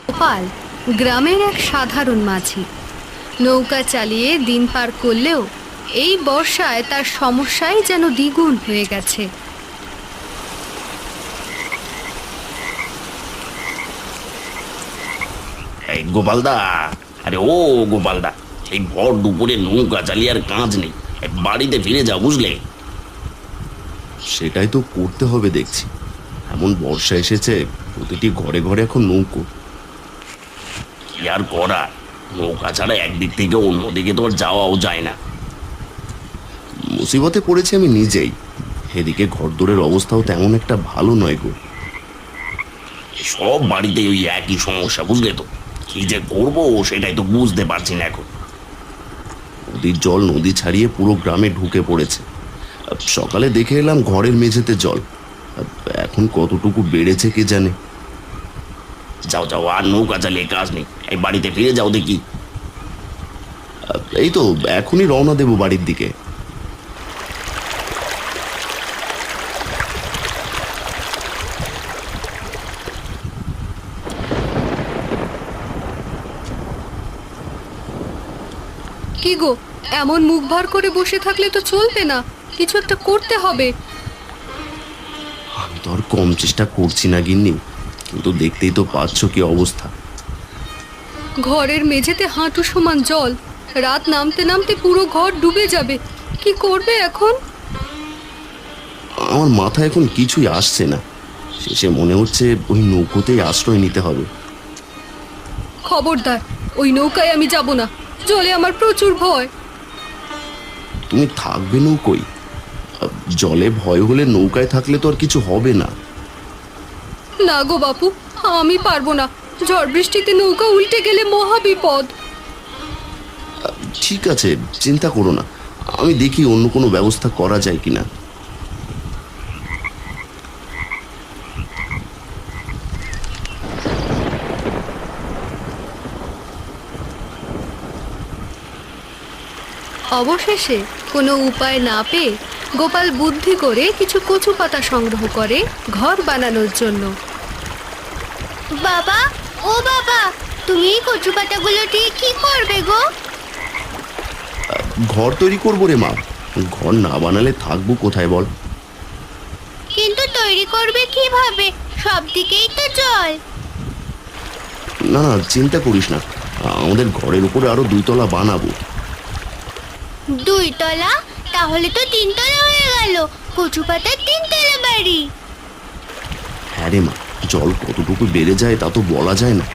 গোপাল গ্রামের এক সাধারণ মাঝি। নৌকা চালিয়ে দিন পার করলেও এই বর্ষায় তার সমস্যাই যেন দ্বিগুণ হয়ে গেছে। এই গোপালদা, আরে ও গোপালদা, এই ভর দুপুরে নৌকা চালিয়ে আর কাজ নেই। বাড়িতে ফিরে যাও, বুঝলে? সেটাই তো করতে হবে দেখছি। এমন বর্ষা এসেছে, প্রতিটি ঘরে ঘরে এখন নৌকো। কি আর করার, নৌকা ছাড়া একদিক থেকে অন্যদিকে তো আর যাওয়াও যায় না। মুসিবতে পড়েছি আমি নিজেই। এদিকে ঘরদোরের অবস্থাও তেমন একটা ভালো নয় গো। সব বাড়িতে ওই একই সমস্যা, বুঝলে তো? কি যে করবো সেটাই তো বুঝতে পারছি না এখন। নদীর জল নদী ছাড়িয়ে পুরো গ্রামে ঢুকে পড়েছে। সকালে দেখে এলাম ঘরের মেঝেতে জল। এখন কতটুকু বেড়েছে কে জানে। যাও যাও, আর নৌকা চালিয়ে কাজ নেই, এই বাড়িতে ফিরে যাও দেখি। এই তো এখনই রওনা দেবো বাড়ির দিকে। কি গো, এমন মুখ ভার করে বসে থাকলে তো চলবে না, কিছু একটা করতে হবে। আমি তো আর কম চেষ্টা করছি না গিন্নি, কিন্তু দেখতেই তো পাচ্ছ কি অবস্থা। ঘরের মেঝেতে হাঁটু সমান জল, রাত নামতে নামতে পুরো ঘর ডুবে যাবে। কি করবে এখন? আমার মাথায় এখন কিছুই আসছে না। শেষে মনে হচ্ছে ওই নৌকোতেই আশ্রয় নিতে হবে। খবরদার, ওই নৌকায় আমি যাব না, জলে আমার প্রচুর ভয়। তুমি থাকবে নৌকোয়? জলে ভয় হলে নৌকায় থাকলে তো আর কিছু হবে না। না গো বাপু, আমি পারবো না। ঝড় বৃষ্টিতে নৌকা উল্টে গেলে মহা বিপদ। ঠিক আছে, চিন্তা করো না, আমি দেখি অন্য কোনো ব্যবস্থা করা যায় কিনা। অবশেষে কোনো উপায় না পেয়ে গোপাল বুদ্ধি করে কিছু কচু পাতা সংগ্রহ করে ঘর বানানোর জন্য। বাবা, ও বাবা, তুমি এই কচু পাতাগুলো দিয়ে কি করবে গো? ঘর তৈরি করবো রে মা। ঘর না বানালে থাকবো কোথায় বল? কিন্তু তৈরি করবে কিভাবে? সব দিকেই তো জল। না না, চিন্তা করিস না, আমাদের ঘরের উপরে আরো 2 তলা বানাবো। 2 তলা? তাহলে তো 3 তলা হয়ে গেল। কচু পাতার 3 তলা বাড়ি। হ্যাঁ রে মা, জল কতটুকু বেড়ে যায় তা তো বলা যায় না।